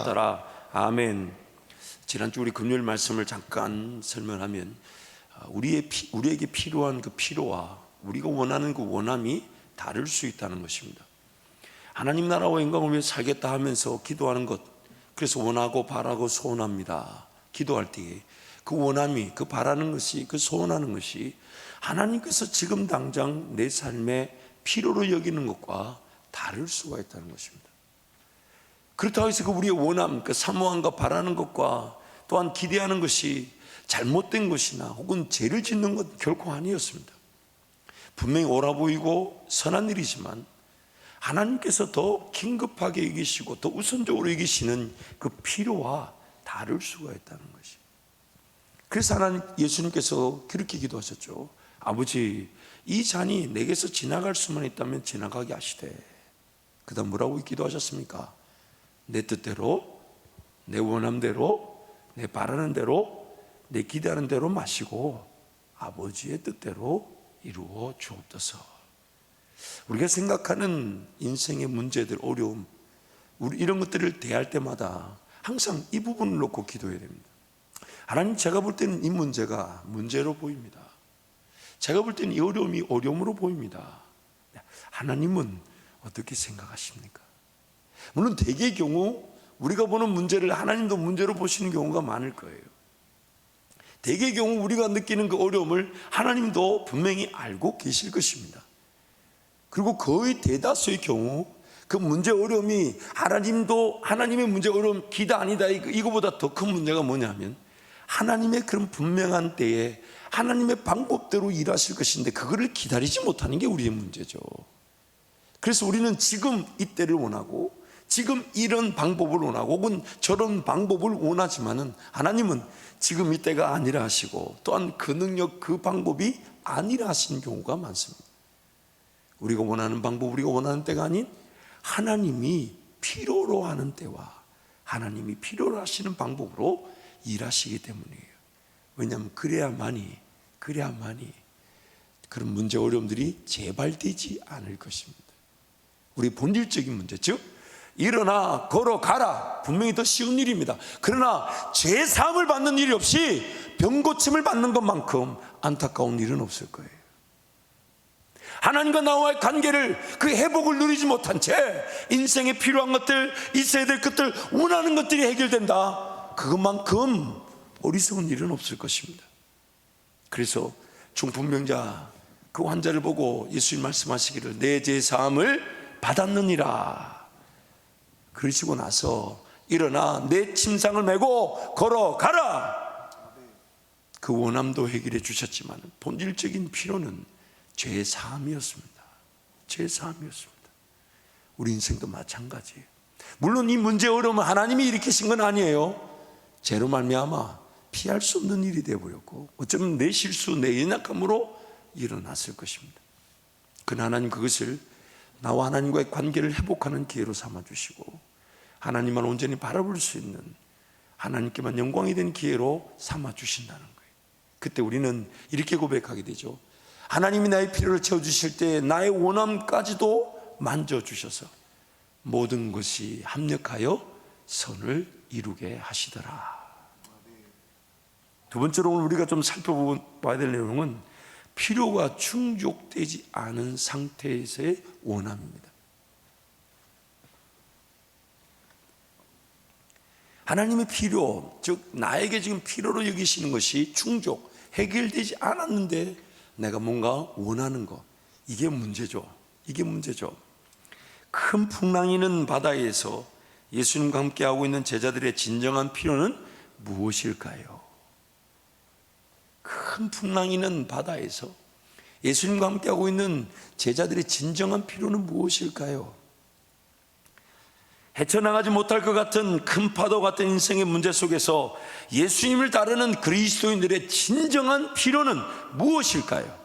받아라. 아멘. 지난주 우리 금요일 말씀을 잠깐 설명하면 우리에게 필요한 그 필요와 우리가 원하는 그 원함이 다를 수 있다는 것입니다. 하나님 나라와 영광을 위해 살겠다 하면서 기도하는 것, 그래서 원하고 바라고 소원합니다. 기도할 때에 그 원함이, 그 바라는 것이, 그 소원하는 것이 하나님께서 지금 당장 내 삶에 필요로 여기는 것과 다를 수가 있다는 것입니다. 그렇다고 해서 그 우리의 원함, 그 사모함과 바라는 것과 또한 기대하는 것이 잘못된 것이나 혹은 죄를 짓는 것 결코 아니었습니다. 분명히 옳아 보이고 선한 일이지만 하나님께서 더 긴급하게 여기시고 더 우선적으로 여기시는 그 필요와 다를 수가 있다는 것이. 그래서 예수님께서 그렇게 기도하셨죠. 아버지, 이 잔이 내게서 지나갈 수만 있다면 지나가게 하시되. 그 다음 뭐라고 기도하셨습니까? 내 뜻대로, 내 원함대로, 내 바라는 대로, 내 기대하는 대로 마시고 아버지의 뜻대로 이루어 주옵소서. 우리가 생각하는 인생의 문제들, 어려움, 우리 이런 것들을 대할 때마다 항상 이 부분을 놓고 기도해야 됩니다. 하나님, 제가 볼 때는 이 문제가 문제로 보입니다. 제가 볼 때는 이 어려움이 어려움으로 보입니다. 하나님은 어떻게 생각하십니까? 물론 대개의 경우 우리가 보는 문제를 하나님도 문제로 보시는 경우가 많을 거예요. 대개의 경우 우리가 느끼는 그 어려움을 하나님도 분명히 알고 계실 것입니다. 그리고 거의 대다수의 경우 그 문제 어려움이 하나님의 문제 어려움 기다 아니다 이거보다 더 큰 문제가 뭐냐면 하나님의 그런 분명한 때에 하나님의 방법대로 일하실 것인데 그거를 기다리지 못하는 게 우리의 문제죠. 그래서 우리는 지금 이때를 원하고 지금 이런 방법을 원하고 혹은 저런 방법을 원하지만은 하나님은 지금 이때가 아니라 하시고 또한 그 능력 그 방법이 아니라 하시는 경우가 많습니다. 우리가 원하는 방법, 우리가 원하는 때가 아닌 하나님이 필요로 하는 때와 하나님이 필요로 하시는 방법으로 일하시기 때문이에요. 왜냐하면 그래야만이 그런 문제 어려움들이 재발되지 않을 것입니다. 우리 본질적인 문제, 즉 일어나 걸어가라, 분명히 더 쉬운 일입니다. 그러나 죄 사함을 받는 일이 없이 병고침을 받는 것만큼 안타까운 일은 없을 거예요. 하나님과 나와의 관계를 그 회복을 누리지 못한 채 인생에 필요한 것들, 있어야 될 것들, 원하는 것들이 해결된다, 그것만큼 어리석은 일은 없을 것입니다. 그래서 중풍병자 그 환자를 보고 예수님 말씀하시기를 내 죄 사함을 받았느니라. 그러시고 나서 일어나 내 침상을 메고 걸어가라. 그 원함도 해결해 주셨지만 본질적인 필요는 죄 사함이었습니다. 죄 사함이었습니다. 우리 인생도 마찬가지예요. 물론 이 문제 어려움은 하나님이 일으키신 건 아니에요. 죄로 말미암아 피할 수 없는 일이 되어버렸고 어쩌면 내 실수, 내 연약함으로 일어났을 것입니다. 그러나 하나님 그것을 나와 하나님과의 관계를 회복하는 기회로 삼아주시고 하나님만 온전히 바라볼 수 있는, 하나님께만 영광이 된 기회로 삼아주신다는 거예요. 그때 우리는 이렇게 고백하게 되죠. 하나님이 나의 필요를 채워주실 때 나의 원함까지도 만져주셔서 모든 것이 합력하여 선을 이루게 하시더라. 두 번째로 오늘 우리가 좀 살펴봐야 될 내용은 필요가 충족되지 않은 상태에서의 원함입니다. 하나님의 필요, 즉 나에게 지금 필요로 여기시는 것이 충족, 해결되지 않았는데 내가 뭔가 원하는 것, 이게 문제죠. 이게 문제죠. 큰 풍랑이 있는 바다에서 예수님과 함께하고 있는 제자들의 진정한 필요는 무엇일까요? 큰 풍랑이 있는 바다에서 예수님과 함께하고 있는 제자들의 진정한 필요는 무엇일까요? 헤쳐나가지 못할 것 같은 큰 파도 같은 인생의 문제 속에서 예수님을 따르는 그리스도인들의 진정한 필요는 무엇일까요?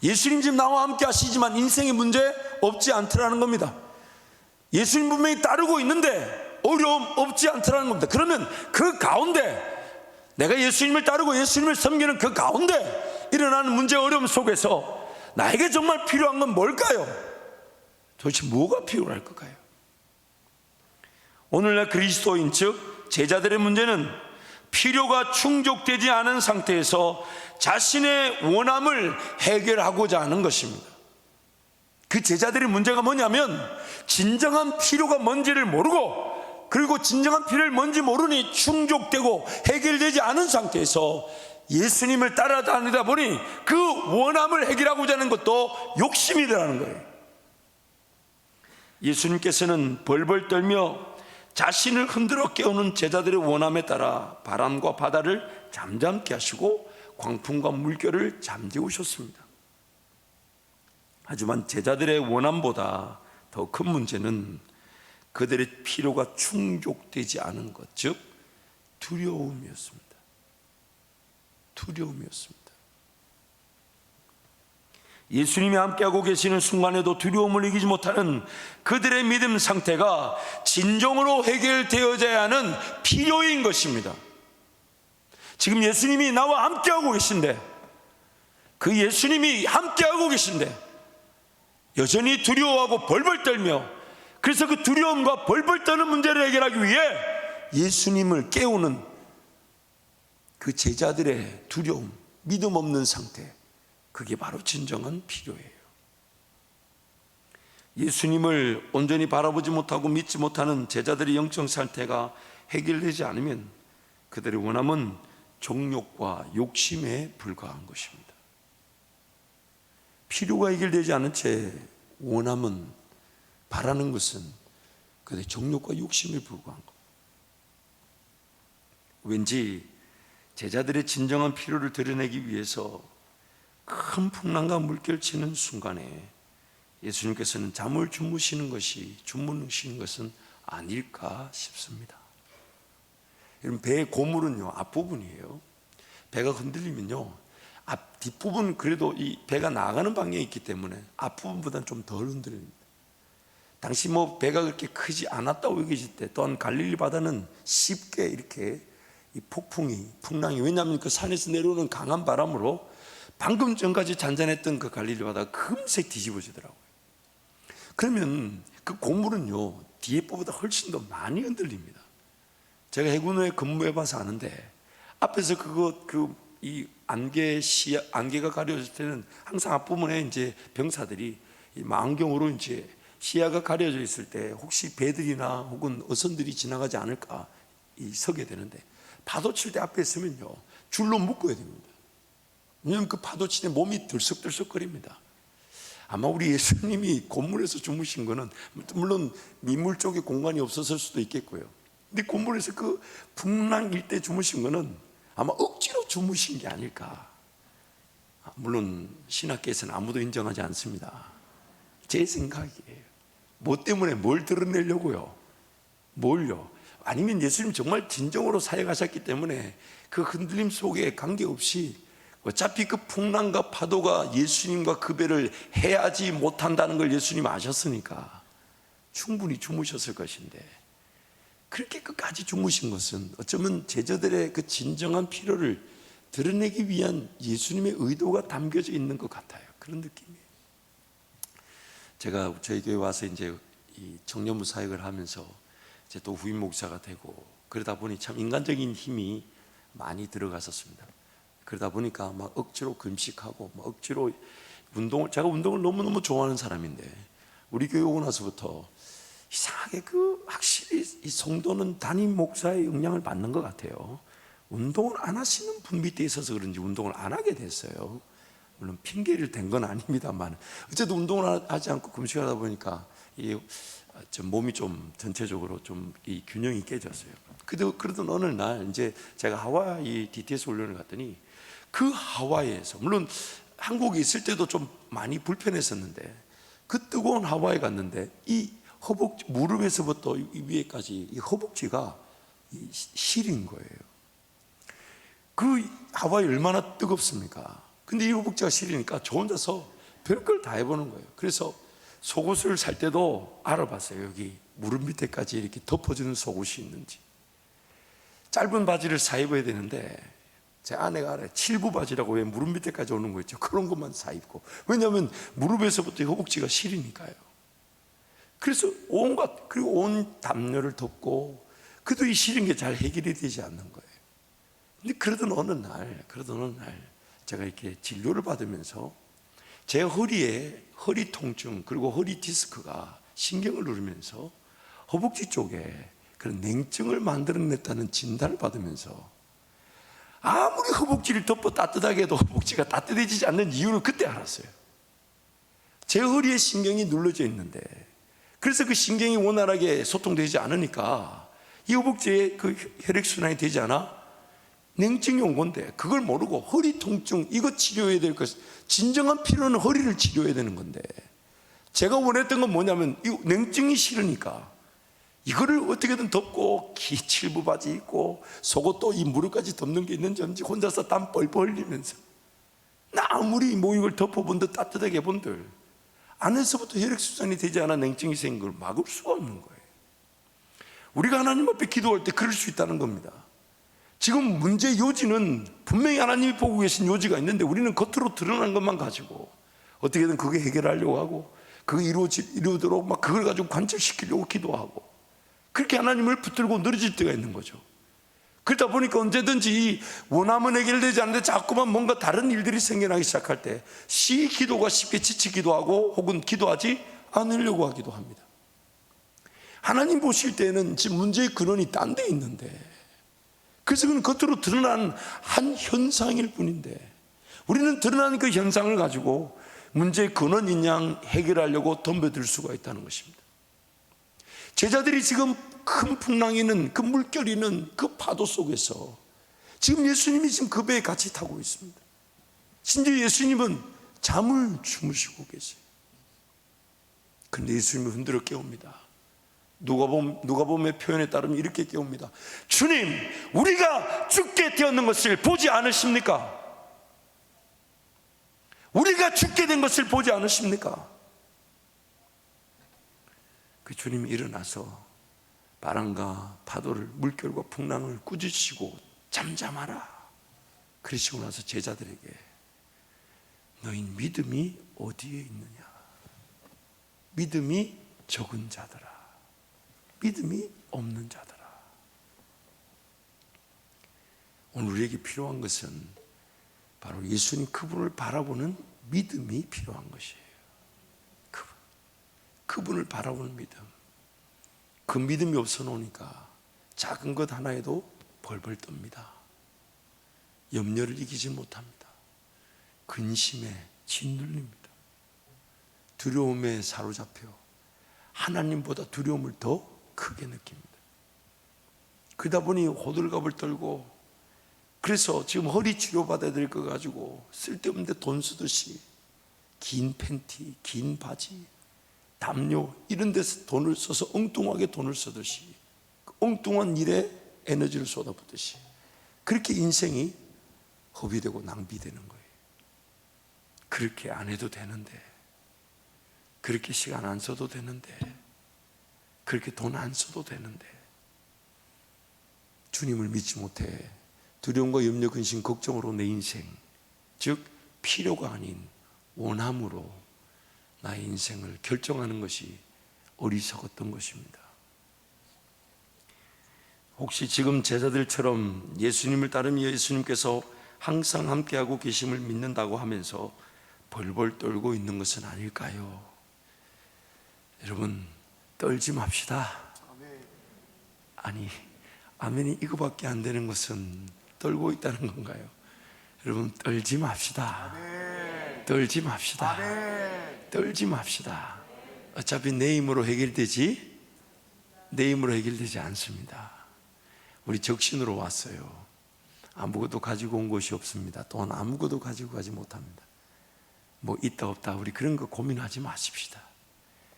예수님 지금 나와 함께 하시지만 인생의 문제 없지 않더라는 겁니다. 예수님 분명히 따르고 있는데 어려움 없지 않더라는 겁니다. 그러면 그 가운데 내가 예수님을 따르고 예수님을 섬기는 그 가운데 일어나는 문제 어려움 속에서 나에게 정말 필요한 건 뭘까요? 도대체 뭐가 필요할 걸까요? 오늘날 그리스도인 즉 제자들의 문제는 필요가 충족되지 않은 상태에서 자신의 원함을 해결하고자 하는 것입니다. 그 제자들의 문제가 뭐냐면 진정한 필요가 뭔지를 모르고, 그리고 진정한 필요를 뭔지 모르니 충족되고 해결되지 않은 상태에서 예수님을 따라다니다 보니 그 원함을 해결하고자 하는 것도 욕심이라는 거예요. 예수님께서는 벌벌 떨며 자신을 흔들어 깨우는 제자들의 원함에 따라 바람과 바다를 잠잠케 하시고 광풍과 물결을 잠재우셨습니다. 하지만 제자들의 원함보다 더 큰 문제는 그들의 필요가 충족되지 않은 것, 즉 두려움이었습니다. 두려움이었습니다. 예수님이 함께하고 계시는 순간에도 두려움을 이기지 못하는 그들의 믿음 상태가 진정으로 해결되어져야 하는 필요인 것입니다. 지금 예수님이 나와 함께하고 계신데, 그 예수님이 함께하고 계신데 여전히 두려워하고 벌벌 떨며, 그래서 그 두려움과 벌벌 떠는 문제를 해결하기 위해 예수님을 깨우는 그 제자들의 두려움, 믿음 없는 상태, 그게 바로 진정한 필요예요. 예수님을 온전히 바라보지 못하고 믿지 못하는 제자들의 영적 상태가 해결되지 않으면 그들의 원함은 정욕과 욕심에 불과한 것입니다. 필요가 해결되지 않은 채 원함은, 바라는 것은 그들의 정욕과 욕심에 불과한 것. 왠지 제자들의 진정한 필요를 드러내기 위해서 큰 풍랑과 물결치는 순간에 예수님께서는 잠을 주무시는 것은 아닐까 싶습니다. 여러분, 배의 고물은요 앞부분이에요. 배가 흔들리면요 뒷부분, 그래도 이 배가 나가는 방향이 있기 때문에 앞부분보다는 좀 덜 흔들립니다. 당시 배가 그렇게 크지 않았다고 여기실 때, 또한 갈릴리 바다는 쉽게 이렇게 이 풍랑이, 왜냐하면 그 산에서 내려오는 강한 바람으로 방금 전까지 잔잔했던 그 갈릴리 바다가 금세 뒤집어지더라고요. 그러면 그 고물은요 뒤에 보다 훨씬 더 많이 흔들립니다. 제가 해군에 근무해봐서 아는데, 앞에서 이 안개가 가려질 때는 항상 앞부분에 이제 병사들이 이 망원경으로 이제 시야가 가려져 있을 때 혹시 배들이나 혹은 어선들이 지나가지 않을까 서게 되는데, 파도 칠 때 앞에 있으면요 줄로 묶어야 됩니다. 왜냐하면 그 파도 칠 때 몸이 들썩들썩거립니다. 아마 우리 예수님이 곤물에서 주무신 거는 물론 민물 쪽에 공간이 없었을 수도 있겠고요, 근데 곤물에서 그 풍랑일 때 주무신 거는 아마 억지로 주무신 게 아닐까. 물론 신학계에서는 아무도 인정하지 않습니다. 제 생각이에요. 뭐 때문에 뭘 드러내려고요? 뭘요? 아니면 예수님 정말 진정으로 사역하셨기 때문에 그 흔들림 속에 관계없이 어차피 그 풍랑과 파도가 예수님과 그 배를 해하지 못한다는 걸 예수님 아셨으니까 충분히 주무셨을 것인데, 그렇게 끝까지 주무신 것은 어쩌면 제자들의 그 진정한 필요를 드러내기 위한 예수님의 의도가 담겨져 있는 것 같아요. 그런 느낌이에요. 제가 저희 교회 와서 이제 이 청년부 사역을 하면서 이제 또 후임 목사가 되고 그러다 보니 참 인간적인 힘이 많이 들어갔었습니다. 그러다 보니까 막 억지로 금식하고 막 억지로 제가 운동을 너무너무 좋아하는 사람인데, 우리 교회 오고 나서부터 이상하게 확실히 이 성도는 담임 목사의 영향을 받는 것 같아요. 운동을 안 하시는 분 밑에 있어서 그런지 운동을 안 하게 됐어요. 물론 핑계를 댄 건 아닙니다만, 어쨌든 운동을 하지 않고 금식하다 보니까 몸이 좀 전체적으로 좀 이 균형이 깨졌어요. 그러던 어느 날 이제 제가 하와이 DTS 훈련을 갔더니, 그 하와이에서, 물론 한국에 있을 때도 좀 많이 불편했었는데, 그 뜨거운 하와이 갔는데 이 무릎에서부터 이 위에까지 이 허벅지가 시린 거예요. 그 하와이 얼마나 뜨겁습니까? 근데 이 허벅지가 시리니까 저 혼자서 별걸 다 해보는 거예요. 그래서 속옷을 살 때도 알아봤어요. 여기 무릎 밑에까지 이렇게 덮어주는 속옷이 있는지. 짧은 바지를 사 입어야 되는데 제 아내가 알아요. 7부 바지라고 왜 무릎 밑에까지 오는 거 있죠. 그런 것만 사 입고. 왜냐하면 무릎에서부터 허벅지가 시리니까요. 그래서 그리고 온 담요를 덮고 그래도 이 싫은 게 잘 해결이 되지 않는 거예요. 근데 그러던 어느 날 제가 이렇게 진료를 받으면서 제 허리에 허리 통증 그리고 허리 디스크가 신경을 누르면서 허벅지 쪽에 그런 냉증을 만들어냈다는 진단을 받으면서 아무리 허벅지를 덮어 따뜻하게 해도 허벅지가 따뜻해지지 않는 이유를 그때 알았어요. 제 허리에 신경이 눌러져 있는데, 그래서 그 신경이 원활하게 소통되지 않으니까 이 허벅지에 그 혈액순환이 되지 않아 냉증이 온 건데, 그걸 모르고 허리 통증 이거 치료해야 될 것, 진정한 필요는 허리를 치료해야 되는 건데, 제가 원했던 건 뭐냐면 이 냉증이 싫으니까 이거를 어떻게든 덮고 칠부 바지 입고 속옷도 이 무릎까지 덮는 게 있는지 없는지 혼자서 땀 뻘뻘 흘리면서, 나 아무리 뭐 이걸 덮어본들 따뜻하게 본들 안에서부터 혈액순환이 되지 않아 냉증이 생긴 걸 막을 수가 없는 거예요. 우리가 하나님 앞에 기도할 때 그럴 수 있다는 겁니다. 지금 문제 요지는 분명히 하나님이 보고 계신 요지가 있는데 우리는 겉으로 드러난 것만 가지고 어떻게든 그게 해결하려고 하고 그게 이루어지도록 막 그걸 가지고 관철시키려고 기도하고 그렇게 하나님을 붙들고 늘어질 때가 있는 거죠. 그러다 보니까 언제든지 원함은 해결되지 않는데 자꾸만 뭔가 다른 일들이 생겨나기 시작할 때 기도가 쉽게 지치기도 하고 혹은 기도하지 않으려고 하기도 합니다. 하나님 보실 때는 지금 문제의 근원이 딴 데 있는데, 그래서 그건 겉으로 드러난 한 현상일 뿐인데 우리는 드러난 그 현상을 가지고 문제의 근원인 양 해결하려고 덤벼들 수가 있다는 것입니다. 제자들이 지금 큰 풍랑이 있는 그 물결이 있는 그 파도 속에서 지금 예수님이 지금 그 배에 같이 타고 있습니다. 심지어 예수님은 잠을 주무시고 계세요. 그런데 예수님이 흔들어 깨웁니다. 누가복음의 표현에 따르면 이렇게 깨웁니다. 주님, 우리가 죽게 되었는 것을 보지 않으십니까? 우리가 죽게 된 것을 보지 않으십니까? 그 주님이 일어나서 바람과 파도를, 물결과 풍랑을 꾸짖으시고 잠잠하라 그러시고 나서 제자들에게 너희 믿음이 어디에 있느냐? 믿음이 적은 자들아, 믿음이 없는 자들아. 오늘 우리에게 필요한 것은 바로 예수님 그분을 바라보는 믿음이 필요한 것이에요. 그분을 바라보는 믿음. 그 믿음이 없어 놓으니까 작은 것 하나에도 벌벌 떱니다. 염려를 이기지 못합니다. 근심에 짓눌립니다. 두려움에 사로잡혀 하나님보다 두려움을 더 크게 느낍니다. 그러다 보니 호들갑을 떨고, 그래서 지금 허리 치료받아야 될 거 가지고 쓸데없는데 돈 쓰듯이 긴 팬티, 긴 바지, 담요 이런 데서 돈을 써서 엉뚱하게 돈을 쓰듯이 엉뚱한 일에 에너지를 쏟아붓듯이 그렇게 인생이 허비되고 낭비되는 거예요. 그렇게 안 해도 되는데, 그렇게 시간 안 써도 되는데, 그렇게 돈 안 써도 되는데 주님을 믿지 못해 두려움과 염려, 근심, 걱정으로 내 인생, 즉 필요가 아닌 원함으로 나의 인생을 결정하는 것이 어리석었던 것입니다. 혹시 지금 제자들처럼 예수님을 따르며 예수님께서 항상 함께하고 계심을 믿는다고 하면서 벌벌 떨고 있는 것은 아닐까요? 여러분, 떨지 맙시다. 아니, 아멘이 이거밖에 안 되는 것은 떨고 있다는 건가요? 여러분, 떨지 맙시다. 떨지 맙시다. 떨지 맙시다. 어차피 내 힘으로 해결되지 않습니다. 우리 적신으로 왔어요. 아무것도 가지고 온 것이 없습니다. 또한 아무것도 가지고 가지 못합니다. 뭐 있다 없다 우리 그런 거 고민하지 마십시다.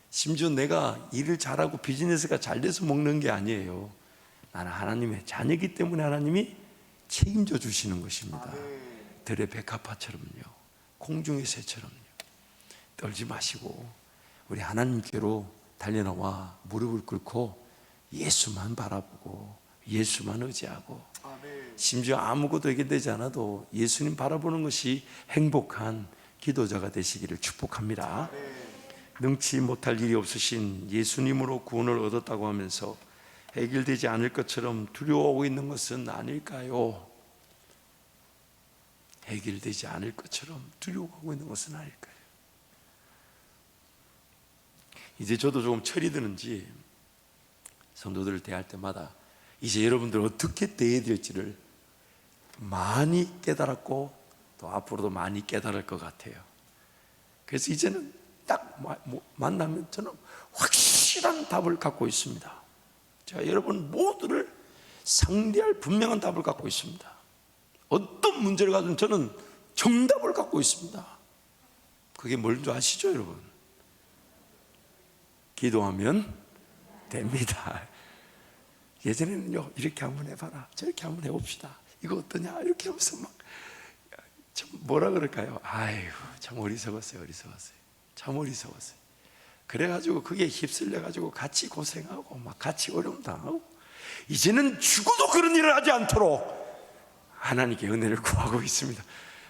심지어 내가 일을 잘하고 비즈니스가 잘 돼서 먹는 게 아니에요. 나는 하나님의 자녀이기 때문에 하나님이 책임져 주시는 것입니다. 들의 백합화처럼요, 공중의 새처럼요. 떨지 마시고 우리 하나님께로 달려나와 무릎을 꿇고 예수만 바라보고 예수만 의지하고, 심지어 아무것도 해결되지 않아도 예수님 바라보는 것이 행복한 기도자가 되시기를 축복합니다. 능치 못할 일이 없으신 예수님으로 구원을 얻었다고 하면서 해결되지 않을 것처럼 두려워하고 있는 것은 아닐까요? 해결되지 않을 것처럼 두려워하고 있는 것은 아닐까요? 이제 저도 조금 철이 드는지 성도들을 대할 때마다 이제 여러분들 어떻게 대해야 될지를 많이 깨달았고 또 앞으로도 많이 깨달을 것 같아요. 그래서 이제는 딱 만나면 저는 확실한 답을 갖고 있습니다. 제가 여러분 모두를 상대할 분명한 답을 갖고 있습니다. 어떤 문제를 가든 저는 정답을 갖고 있습니다. 그게 뭔지 아시죠, 여러분? 기도하면 됩니다. 예전에는요, 이렇게 한번 해봐라, 저렇게 한번 해봅시다, 이거 어떠냐, 이렇게 하면서 막 참 뭐라 그럴까요? 아이고, 참 어리석었어요. 참 어리석었어요. 그래가지고 그게 휩쓸려가지고 같이 고생하고 막 같이 어려움 당하고, 이제는 죽어도 그런 일을 하지 않도록 하나님께 은혜를 구하고 있습니다.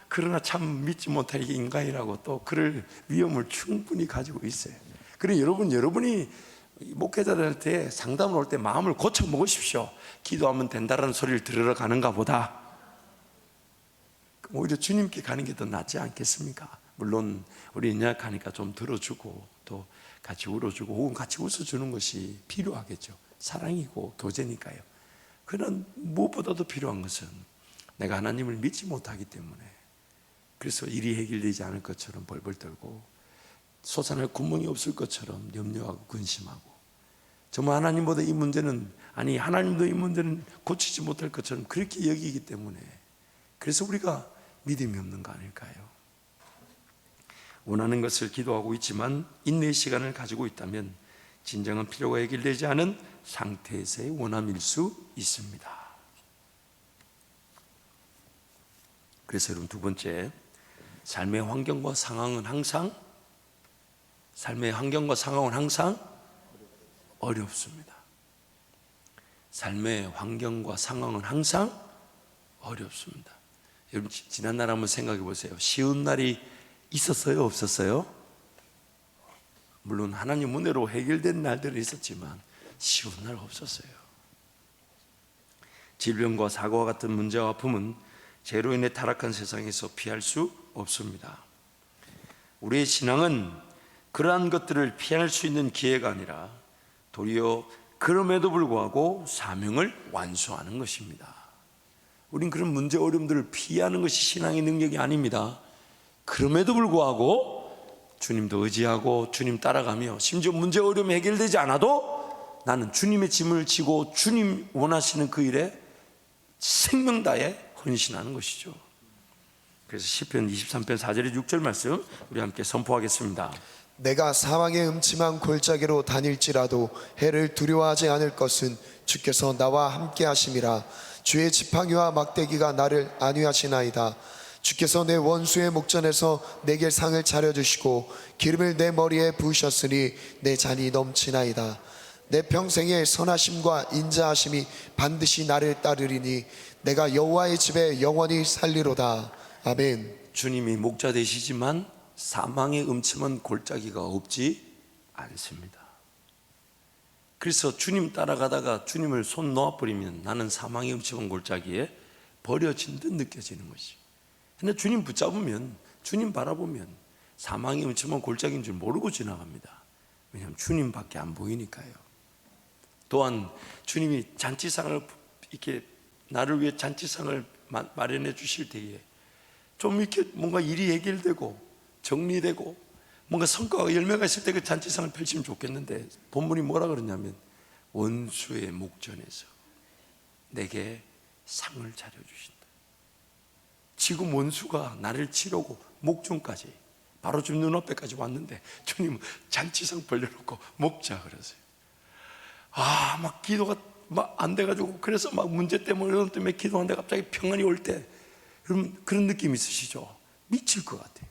그러나 참 믿지 못할 인간이라고 또 그럴 위험을 충분히 가지고 있어요. 그래 여러분이 목회자들한테 상담을 올 때 마음을 고쳐 먹으십시오. 기도하면 된다라는 소리를 들으러 가는가 보다 오히려 주님께 가는 게 더 낫지 않겠습니까? 물론 우리 연약하니까 좀 들어주고 또 같이 울어주고 혹은 같이 웃어주는 것이 필요하겠죠. 사랑이고 교제니까요. 그러나 무엇보다도 필요한 것은 내가 하나님을 믿지 못하기 때문에, 그래서 일이 해결되지 않을 것처럼 벌벌 떨고 솟아날 구멍이 없을 것처럼 염려하고 근심하고, 정말 하나님보다 이 문제는, 아니 하나님도 이 문제는 고치지 못할 것처럼 그렇게 여기기 때문에, 그래서 우리가 믿음이 없는 거 아닐까요? 원하는 것을 기도하고 있지만 인내의 시간을 가지고 있다면 진정한 필요가 해결되지 않은 상태에서의 원함일 수 있습니다. 그래서 여러분, 두 번째, 삶의 환경과 상황은 항상 어렵습니다. 삶의 환경과 상황은 항상 어렵습니다. 여러분, 지난날 한번 생각해 보세요. 쉬운 날이 있었어요, 없었어요? 물론 하나님 은혜로 해결된 날들은 있었지만 쉬운 날 없었어요. 질병과 사고와 같은 문제와 아픔은 죄로 인해 타락한 세상에서 피할 수 없습니다. 우리의 신앙은 그러한 것들을 피할 수 있는 기회가 아니라 도리어 그럼에도 불구하고 사명을 완수하는 것입니다. 우린 그런 문제 어려움들을 피하는 것이 신앙의 능력이 아닙니다. 그럼에도 불구하고 주님도 의지하고 주님 따라가며, 심지어 문제 어려움이 해결되지 않아도 나는 주님의 짐을 지고 주님 원하시는 그 일에 생명 다해 헌신하는 것이죠. 그래서 시편 23편 4절에 6절 말씀 우리 함께 선포하겠습니다. 내가 사망의 음침한 골짜기로 다닐지라도 해를 두려워하지 않을 것은 주께서 나와 함께 하심이라. 주의 지팡이와 막대기가 나를 안위하시나이다. 주께서 내 원수의 목전에서 내게 상을 차려주시고 기름을 내 머리에 부으셨으니 내 잔이 넘치나이다. 내 평생의 선하심과 인자하심이 반드시 나를 따르리니 내가 여호와의 집에 영원히 살리로다. 아멘. 주님이 목자 되시지만 사망의 음침한 골짜기가 없지 않습니다. 그래서 주님 따라가다가 주님을 손 놓아버리면 나는 사망의 음침한 골짜기에 버려진 듯 느껴지는 것이죠. 근데 주님 붙잡으면, 주님 바라보면 사망의 음침한 골짜기인 줄 모르고 지나갑니다. 왜냐하면 주님밖에 안 보이니까요. 또한 주님이 잔치상을 이렇게 나를 위해 잔치상을 마련해 주실 때에 좀 이렇게 뭔가 일이 해결되고 정리되고 뭔가 성과가 열매가 있을 때 그 잔치상을 펼치면 좋겠는데, 본문이 뭐라 그러냐면 원수의 목전에서 내게 상을 차려주신다. 지금 원수가 나를 치려고 목전까지, 바로 지금 눈앞에까지 왔는데 주님은 잔치상 벌려놓고 먹자 그러세요. 막 기도가 막 안 돼가지고, 그래서 막 문제 때문에 이런 때문에 기도하는데 갑자기 평안이 올 때, 여러분 그런 느낌 있으시죠? 미칠 것 같아요.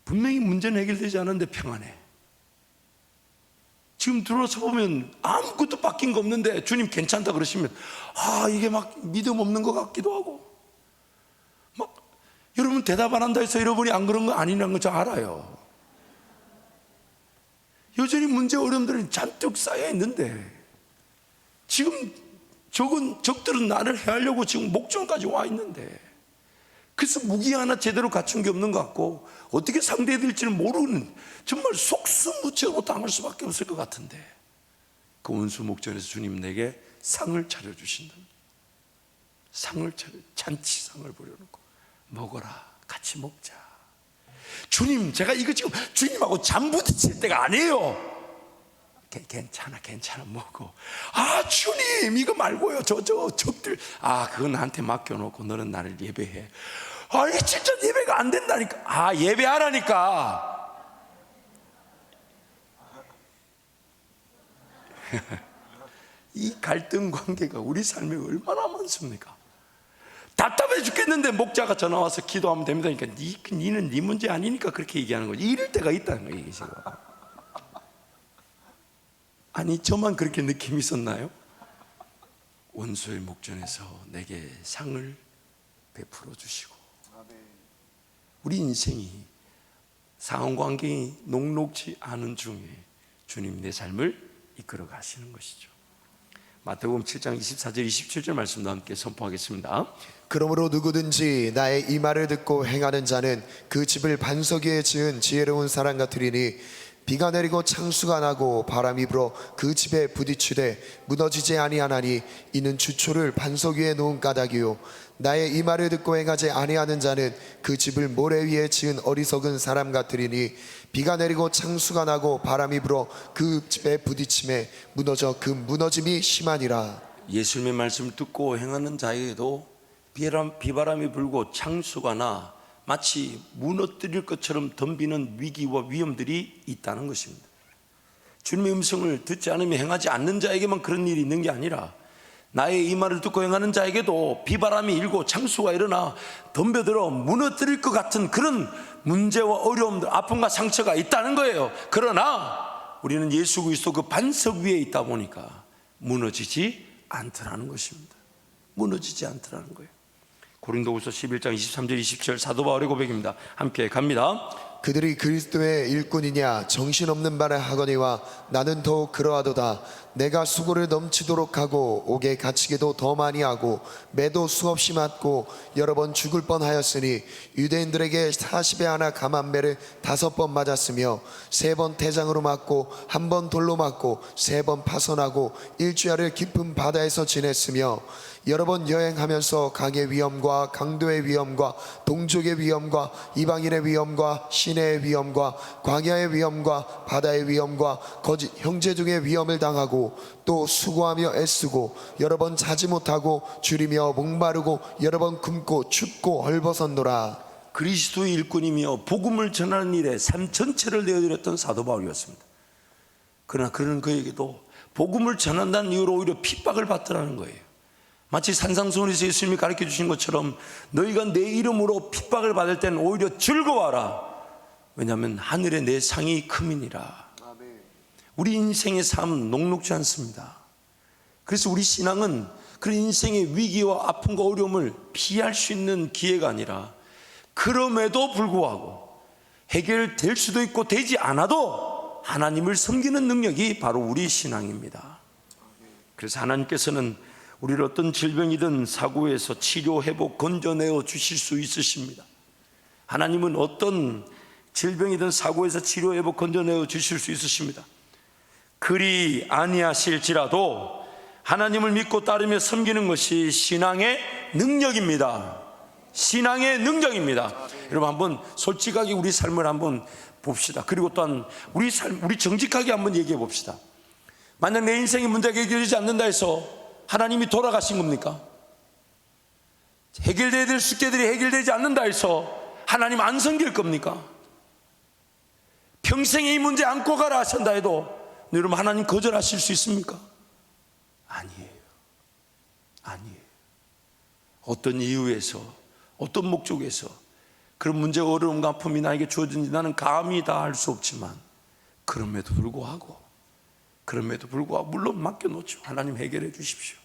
분명히 문제는 해결되지 않았는데 평안해. 지금 들어서 보면 아무것도 바뀐 거 없는데 주님 괜찮다 그러시면 이게 막 믿음 없는 것 같기도 하고, 막 여러분 대답 안 한다 해서 여러분이 안 그런 거 아니라는 거 저 알아요. 여전히 문제 어려움들은 잔뜩 쌓여 있는데 지금 적들은 나를 해하려고 지금 목전까지 와 있는데, 그래서 무기 하나 제대로 갖춘 게 없는 것 같고 어떻게 상대해야 될지는 모르는, 정말 속수무책으로 당할 수밖에 없을 것 같은데, 그 원수 목전에서 주님 내게 상을 차려주신다. 상을 차려, 잔치상을 부려놓고 먹어라, 같이 먹자. 주님, 제가 이거 지금 주님하고 잠부딪힐 때가 아니에요. 괜찮아 먹어. 아, 주님 이거 말고요, 저 적들, 그거 나한테 맡겨놓고 너는 나를 예배해. 이게 진짜 예배가 안 된다니까. 예배하라니까. 이 갈등 관계가 우리 삶에 얼마나 많습니까? 답답해 죽겠는데 목자가 전화 와서 기도하면 됩니다. 그러니까 니는 네 문제 아니니까 그렇게 얘기하는 거지. 이럴 때가 있다는 거예요, 이게 지금. 아니, 저만 그렇게 느낌이 있었나요? 원수의 목전에서 내게 상을 베풀어 주시고, 우리 인생이 상황관계가 녹록지 않은 중에 주님 내 삶을 이끌어 가시는 것이죠. 마태복음 7장 24절 27절 말씀도 함께 선포하겠습니다. 그러므로 누구든지 나의 이 말을 듣고 행하는 자는 그 집을 반석 위에 지은 지혜로운 사람 같으리니 비가 내리고 창수가 나고 바람이 불어 그 집에 부딪히되 무너지지 아니하나니 이는 주초를 반석 위에 놓은 까닭이요 나의 이 말을 듣고 행하지 아니하는 자는 그 집을 모래 위에 지은 어리석은 사람 같으리니 비가 내리고 창수가 나고 바람이 불어 그 집에 부딪힘에 무너져 그 무너짐이 심하니라. 예수님의 말씀을 듣고 행하는 자에게도 비바람이 불고 창수가 나 마치 무너뜨릴 것처럼 덤비는 위기와 위험들이 있다는 것입니다. 주님의 음성을 듣지 않으며 행하지 않는 자에게만 그런 일이 있는 게 아니라 나의 이 말을 듣고 행하는 자에게도 비바람이 일고 창수가 일어나 덤벼들어 무너뜨릴 것 같은 그런 문제와 어려움들, 아픔과 상처가 있다는 거예요. 그러나 우리는 예수 그리스도 그 반석 위에 있다 보니까 무너지지 않더라는 것입니다. 무너지지 않더라는 거예요. 고린도후서 11장 23절 27절 사도 바울의 고백입니다. 함께 갑니다. 그들이 그리스도의 일꾼이냐 정신없는 말을 하거니와 나는 더욱 그러하도다. 내가 수고를 넘치도록 하고 옥에 갇히기도 더 많이 하고 매도 수없이 맞고 여러 번 죽을 뻔하였으니 유대인들에게 40에 하나 감한 매를 5번 맞았으며 3번 태장으로 맞고 1번 돌로 맞고 3번 파손하고 일주야를 깊은 바다에서 지냈으며 여러 번 여행하면서 강의 위험과 강도의 위험과 동족의 위험과 이방인의 위험과 시내의 위험과 광야의 위험과 바다의 위험과 거짓 형제 중의 위험을 당하고 또 수고하며 애쓰고 여러 번 자지 못하고 줄이며 목마르고 여러 번 굶고 춥고 헐벗었노라. 그리스도의 일꾼이며 복음을 전하는 일에 삶 전체를 내어드렸던 사도 바울이었습니다. 그러나 그는 그에게도 복음을 전한다는 이유로 오히려 핍박을 받더라는 거예요. 마치 산상수훈에서 예수님이 가르쳐 주신 것처럼 너희가 내 이름으로 핍박을 받을 때는 오히려 즐거워하라. 왜냐하면 하늘에 내 상이 크민이라. 우리 인생의 삶은 녹록지 않습니다. 그래서 우리 신앙은 그런 인생의 위기와 아픔과 어려움을 피할 수 있는 기회가 아니라 그럼에도 불구하고 해결될 수도 있고 되지 않아도 하나님을 섬기는 능력이 바로 우리 신앙입니다. 그래서 하나님께서는 우리를 어떤 질병이든 사고에서 치료, 회복, 건져내어 주실 수 있으십니다. 하나님은 어떤 질병이든 사고에서 치료, 회복, 건져내어 주실 수 있으십니다. 그리 아니하실지라도 하나님을 믿고 따르며 섬기는 것이 신앙의 능력입니다. 신앙의 능력입니다. 여러분 한번 솔직하게 우리 삶을 한번 봅시다. 그리고 또한 우리 정직하게 한번 얘기해 봅시다. 만약 내 인생의 문제가 해결되지 않는다 해서 하나님이 돌아가신 겁니까? 해결돼야 될 숙제들이 해결되지 않는다 해서 하나님 안 섬길 겁니까? 평생에 이 문제 안고 가라 하신다 해도 여러분 하나님 거절하실 수 있습니까? 아니에요. 어떤 이유에서 어떤 목적에서 그런 문제가 어려움과 아픔이 나에게 주어진지 나는 감히 다 알 수 없지만 그럼에도 불구하고 물론 맡겨놓죠. 하나님 해결해 주십시오.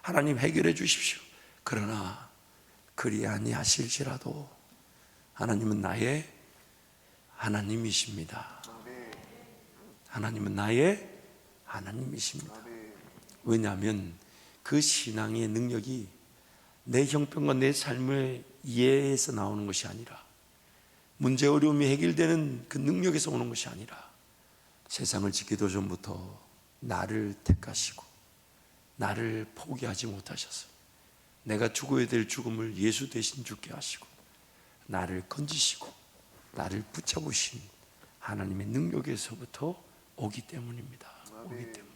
하나님 해결해 주십시오. 그러나 그리 아니하실지라도 하나님은 나의 하나님이십니다. 하나님은 나의 하나님이십니다. 왜냐하면 그 신앙의 능력이 내 형편과 내 삶의 이해에서 나오는 것이 아니라, 문제 어려움이 해결되는 그 능력에서 오는 것이 아니라, 세상을 짓기도 전부터 나를 택하시고 나를 포기하지 못하셔서 내가 죽어야 될 죽음을 예수 대신 죽게 하시고 나를 건지시고 나를 붙잡으신 하나님의 능력에서부터 오기 때문입니다. 오기 때문에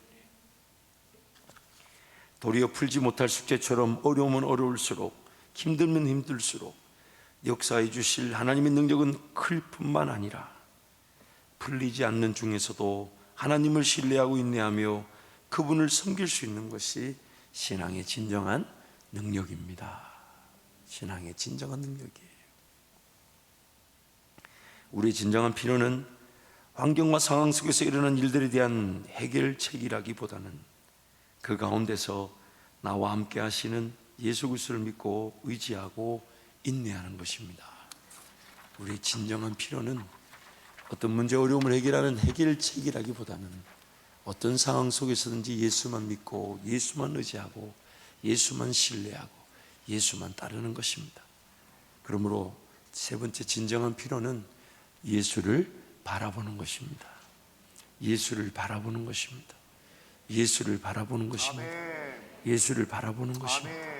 도리어 풀지 못할 숙제처럼 어려우면 어려울수록, 힘들면 힘들수록 역사해 주실 하나님의 능력은 클 뿐만 아니라 풀리지 않는 중에서도 하나님을 신뢰하고 인내하며 그분을 섬길 수 있는 것이 신앙의 진정한 능력입니다. 신앙의 진정한 능력이에요. 우리의 진정한 필요는 환경과 상황 속에서 일어난 일들에 대한 해결책이라기보다는 그 가운데서 나와 함께 하시는 예수 그리스도를 믿고 의지하고 인내하는 것입니다. 우리의 진정한 필요는 어떤 문제 어려움을 해결하는 해결책이라기보다는 어떤 상황 속에서든지 예수만 믿고 예수만 의지하고 예수만 신뢰하고 예수만 따르는 것입니다. 그러므로 세 번째 진정한 필요는 예수를 바라보는 것입니다. 예수를 바라보는 것입니다. 예수를 바라보는 것입니다. 예수를 바라보는 것입니다.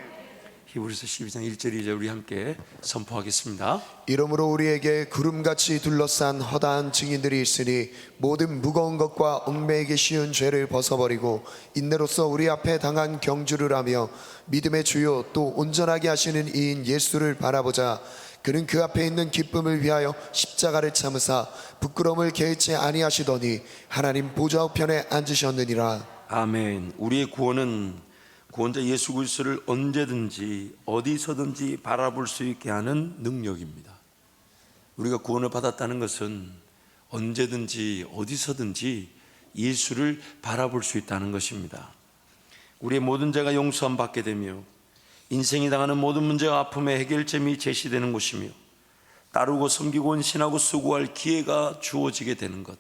히브리서 12장 1절 2절 우리 함께 선포하겠습니다. 이러므로 우리에게 구름같이 둘러싼 허다한 증인들이 있으니 모든 무거운 것과 얽매이기 쉬운 죄를 벗어버리고 인내로서 우리 앞에 당한 경주를 하며 믿음의 주요 또 온전하게 하시는 이인 예수를 바라보자. 그는 그 앞에 있는 기쁨을 위하여 십자가를 참으사 부끄러움을 개의치 아니하시더니 하나님 보좌 우편에 앉으셨느니라. 아멘. 우리의 구원은 구원자 예수 그리스도를 언제든지 어디서든지 바라볼 수 있게 하는 능력입니다. 우리가 구원을 받았다는 것은 언제든지 어디서든지 예수를 바라볼 수 있다는 것입니다. 우리의 모든 죄가 용서함 받게 되며 인생이 당하는 모든 문제와 아픔의 해결점이 제시되는 곳이며 따르고 섬기고 헌신하고 수고할 기회가 주어지게 되는 것,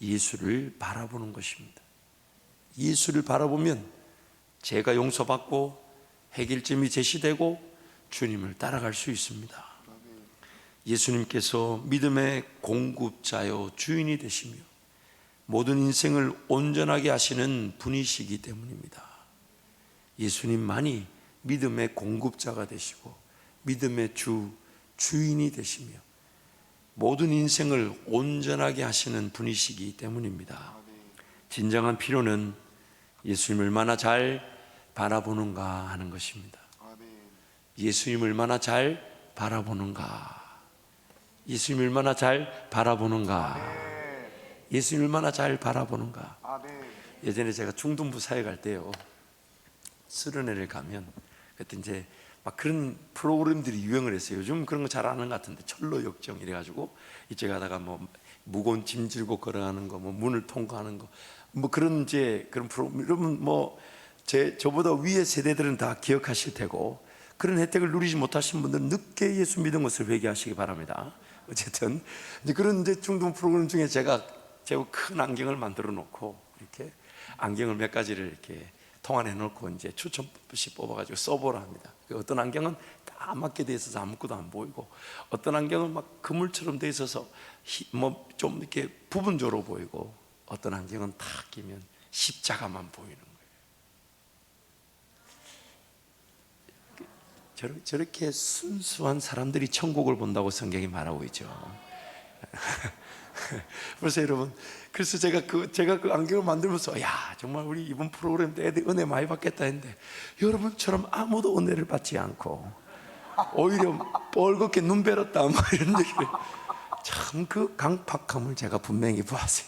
예수를 바라보는 것입니다. 예수를 바라보면 죄가 용서받고 해결점이 제시되고 주님을 따라갈 수 있습니다. 예수님께서 믿음의 공급자요 주인이 되시며 모든 인생을 온전하게 하시는 분이시기 때문입니다. 예수님만이 믿음의 공급자가 되시고 믿음의 주인이 되시며 모든 인생을 온전하게 하시는 분이시기 때문입니다. 진정한 필요는 예수님을 얼마나 잘 바라보는가 하는 것입니다. 예수님을 얼마나 잘 바라보는가, 예수님을 얼마나 잘 바라보는가, 예수님을 얼마나 잘 바라보는가. 예전에 제가 중등부 사회 갈 때요, 수련회를 가면 그때 이제 막 그런 프로그램들이 유행을 했어요. 요즘 그런 거 잘 아는 것 같은데 철로 역정 이래가지고 이쪽에 가다가 뭐 무거운 짐 들고 걸어가는 거, 뭐 문을 통과하는 거, 뭐 그런 이제 그런 프로그램, 여러분 뭐 저보다 위의 세대들은 다 기억하실 테고 그런 혜택을 누리지 못하신 분들은 늦게 예수 믿은 것을 회개하시기 바랍니다. 어쨌든 이제 그런 이제 중등 프로그램 중에 제가 큰 안경을 만들어 놓고 이렇게 안경을 몇 가지를 이렇게 통안해 놓고 이제 추천시 뽑아가지고 써보라 합니다. 어떤 안경은 까맣게 돼 있어서 아무것도 안 보이고, 어떤 안경은 막 그물처럼 돼 있어서 뭐 좀 이렇게 부분적으로 보이고, 어떤 안경은 탁 끼면 십자가만 보이는 거예요. 저렇게 순수한 사람들이 천국을 본다고 성경이 말하고 있죠. 그래서 여러분, 그래서 제가 그 안경을 만들면서 야, 정말 우리 이번 프로그램 때 애들 은혜 많이 받겠다 했는데 여러분처럼 아무도 은혜를 받지 않고 오히려 뻘겋게 눈 베렸다 뭐 이런 얘기를, 참 그 강팍함을 제가 분명히 보았어요.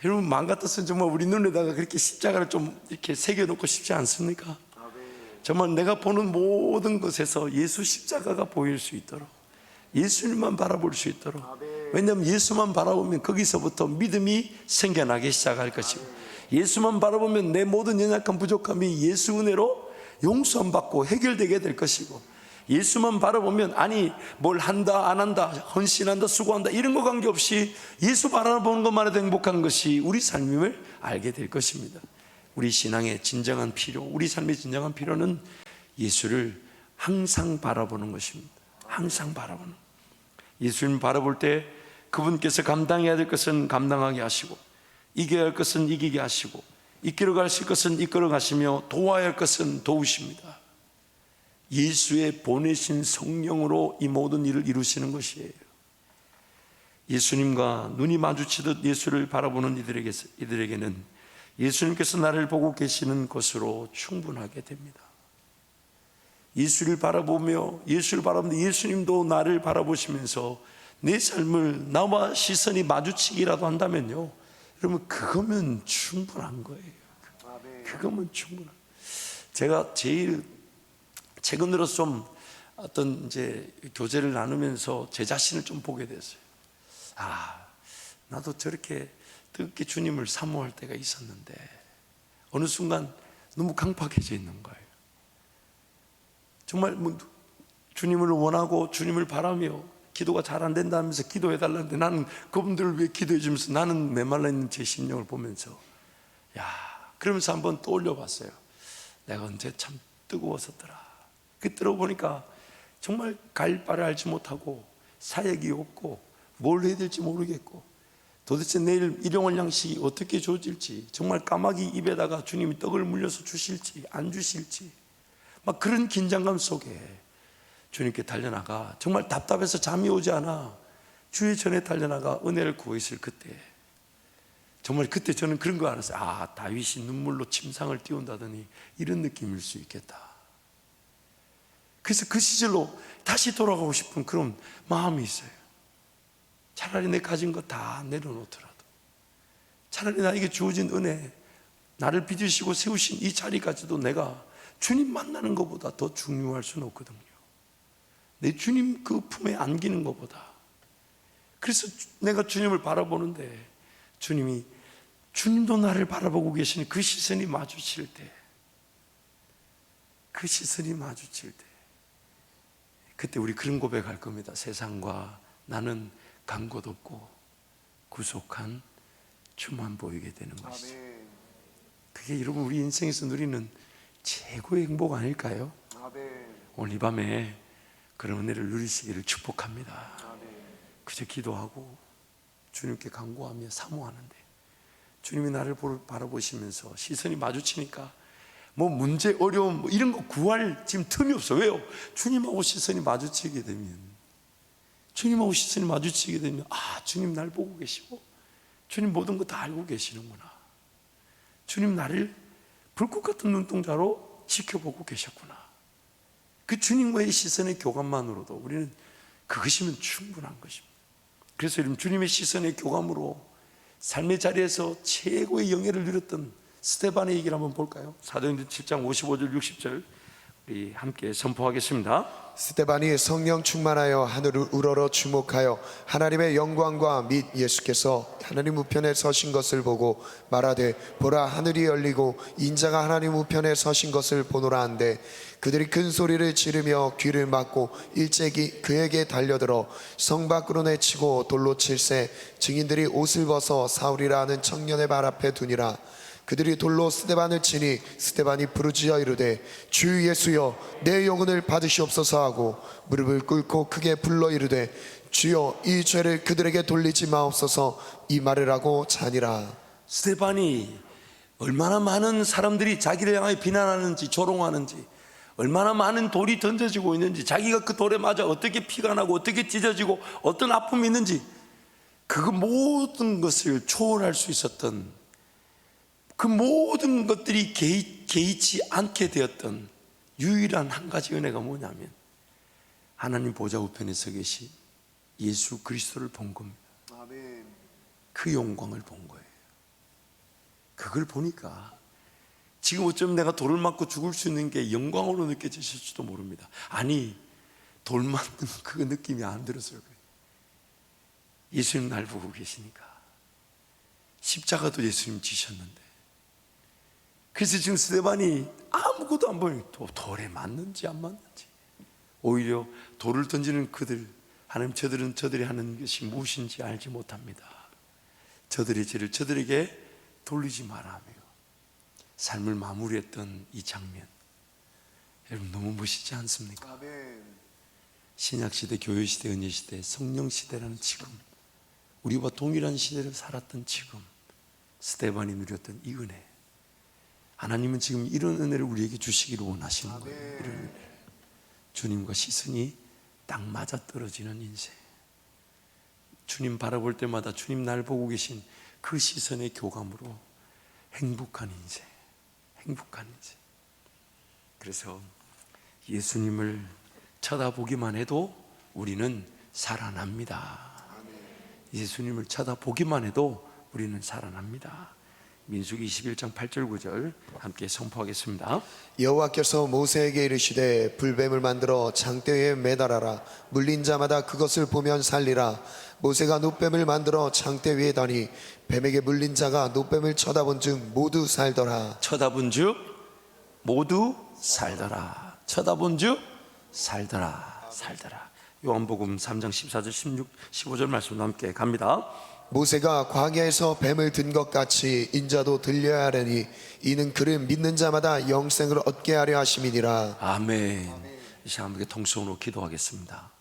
여러분, 마음 같았으면 정말 우리 눈에다가 그렇게 십자가를 좀 이렇게 새겨놓고 싶지 않습니까? 정말 내가 보는 모든 것에서 예수 십자가가 보일 수 있도록, 예수님만 바라볼 수 있도록. 왜냐하면 예수만 바라보면 거기서부터 믿음이 생겨나기 시작할 것이고, 예수만 바라보면 내 모든 연약한 부족함이 예수 은혜로 용서받고 해결되게 될 것이고, 예수만 바라보면 아니 뭘 한다 안 한다 헌신한다 수고한다 이런 거 관계없이 예수 바라보는 것만 해도 행복한 것이 우리 삶임을 알게 될 것입니다. 우리 신앙의 진정한 필요, 우리 삶의 진정한 필요는 예수를 항상 바라보는 것입니다. 항상 바라보는. 예수님 바라볼 때 그분께서 감당해야 될 것은 감당하게 하시고 이겨야 할 것은 이기게 하시고 이끌어 가실 것은 이끌어 가시며 도와야 할 것은 도우십니다. 예수의 보내신 성령으로 이 모든 일을 이루시는 것이에요. 예수님과 눈이 마주치듯 예수를 바라보는 이들에게는 예수님께서 나를 보고 계시는 것으로 충분하게 됩니다. 예수를 바라보며 예수를 바라보는데 예수님도 나를 바라보시면서 내 삶을 나와 시선이 마주치기라도 한다면요, 여러분 그거면 충분한 거예요. 그거면 충분한. 제가 제일 최근 들어서 좀 어떤 이제 교제를 나누면서 제 자신을 좀 보게 됐어요. 나도 저렇게 뜨겁게 주님을 사모할 때가 있었는데 어느 순간 너무 강팍해져 있는 거예요. 정말 주님을 원하고 주님을 바라며 기도가 잘 안 된다면서 기도해 달라는데 나는 그분들을 위해 기도해 주면서 나는 메말라 있는 제 심령을 보면서 그러면서 한번 떠올려 봤어요. 내가 언제 참 뜨거웠었더라. 그때로 보니까 정말 갈 바를 알지 못하고 사역이 없고 뭘 해야 될지 모르겠고 도대체 내일 일용할 양식이 어떻게 주어질지, 정말 까마귀 입에다가 주님이 떡을 물려서 주실지 안 주실지 막 그런 긴장감 속에 주님께 달려나가 정말 답답해서 잠이 오지 않아 주의 전에 달려나가 은혜를 구했을 그때, 정말 그때 저는 그런 거 알았어요. 다윗이 눈물로 침상을 띄운다더니 이런 느낌일 수 있겠다. 그래서 그 시절로 다시 돌아가고 싶은 그런 마음이 있어요. 차라리 내 가진 거 다 내려놓더라도, 차라리 나에게 주어진 은혜, 나를 빚으시고 세우신 이 자리까지도 내가 주님 만나는 것보다 더 중요할 수는 없거든요. 내 주님 그 품에 안기는 것보다. 그래서 내가 주님을 바라보는데 주님도 나를 바라보고 계시는 그 시선이 마주칠 때, 그 시선이 마주칠 때 그때 우리 그런 고백할 겁니다. 세상과 나는 간 곳 없고 구속한 주만 보이게 되는 것이죠. 그게 여러분 우리 인생에서 누리는 최고의 행복 아닐까요? 오늘 이 밤에 그런 은혜를 누리시기를 축복합니다. 그저 기도하고 주님께 간구하며 사모하는데 주님이 나를 바라보시면서 시선이 마주치니까 뭐 문제, 어려움 이런 거 구할 지금 틈이 없어. 왜요? 주님하고 시선이 마주치게 되면, 주님하고 시선이 마주치게 되면 주님 날 보고 계시고 주님 모든 거 다 알고 계시는구나. 주님 나를 불꽃 같은 눈동자로 지켜보고 계셨구나. 그 주님과의 시선의 교감만으로도 우리는 그것이면 충분한 것입니다. 그래서 여러분 주님의 시선의 교감으로 삶의 자리에서 최고의 영예를 누렸던 스데반의 얘기를 한번 볼까요? 사도행전 7장 55절 60절 우리 함께 선포하겠습니다. 스데반이 성령 충만하여 하늘을 우러러 주목하여 하나님의 영광과 및 예수께서 하나님 우편에 서신 것을 보고 말하되 보라 하늘이 열리고 인자가 하나님 우편에 서신 것을 보노라 한데 그들이 큰 소리를 지르며 귀를 막고 일제히 그에게 달려들어 성 밖으로 내치고 돌로 칠세 증인들이 옷을 벗어 사울이라 하는 청년의 발 앞에 두니라. 그들이 돌로 스데반을 치니 스데반이 부르짖어 이르되 주 예수여 내 영혼을 받으시옵소서 하고 무릎을 꿇고 크게 불러 이르되 주여 이 죄를 그들에게 돌리지 마옵소서 이 말을 하고 자니라. 스데반이 얼마나 많은 사람들이 자기를 향해 비난하는지 조롱하는지, 얼마나 많은 돌이 던져지고 있는지, 자기가 그 돌에 맞아 어떻게 피가 나고 어떻게 찢어지고 어떤 아픔이 있는지 그 모든 것을 초월할 수 있었던, 그 모든 것들이 개의치 않게 되었던 유일한 한 가지 은혜가 뭐냐면 하나님 보좌 우편에 서 계신 예수 그리스도를 본 겁니다. 그 영광을 본 거예요. 그걸 보니까 지금 어쩌면 내가 돌을 맞고 죽을 수 있는 게 영광으로 느껴지실지도 모릅니다. 아니 돌 맞는 그 느낌이 안 들었어요. 예수님 날 보고 계시니까. 십자가도 예수님 지셨는데, 그래서 지금 스데반이 아무것도 안 보여요. 또 돌에 맞는지 안 맞는지 오히려 돌을 던지는 그들, 하나님 저들이 하는 것이 무엇인지 알지 못합니다. 저들의 죄를 저들에게 돌리지 말아며 삶을 마무리했던 이 장면, 여러분 너무 멋있지 않습니까? 아멘. 신약시대, 교회시대, 은혜시대, 성령시대라는 지금 우리와 동일한 시대를 살았던 지금 스데반이 누렸던 이 은혜, 하나님은 지금 이런 은혜를 우리에게 주시기를 원하시는 거예요. 이런 은혜를. 주님과 시선이 딱 맞아 떨어지는 인생, 주님 바라볼 때마다 주님 날 보고 계신 그 시선의 교감으로 행복한 인생, 행복한 인생. 그래서 예수님을 쳐다보기만 해도 우리는 살아납니다. 예수님을 쳐다보기만 해도 우리는 살아납니다. 민수기 21장 8절 9절 함께 선포하겠습니다. 여호와께서 모세에게 이르시되 불뱀을 만들어 장대에 매달아라. 물린 자마다 그것을 보면 살리라. 모세가 놋뱀을 만들어 장대 위에 다니 뱀에게 물린 자가 놋뱀을 쳐다본 즉 모두 살더라. 쳐다본 즉 모두 살더라. 쳐다본 즉 살더라. 살더라. 요한복음 3장 14절 16, 15절 말씀도 함께 갑니다. 모세가 광야에서 뱀을 든 것 같이 인자도 들려야 하려니 이는 그를 믿는 자마다 영생을 얻게 하려 하심이니라. 아멘. 이 시간 함께 통성으로 기도하겠습니다.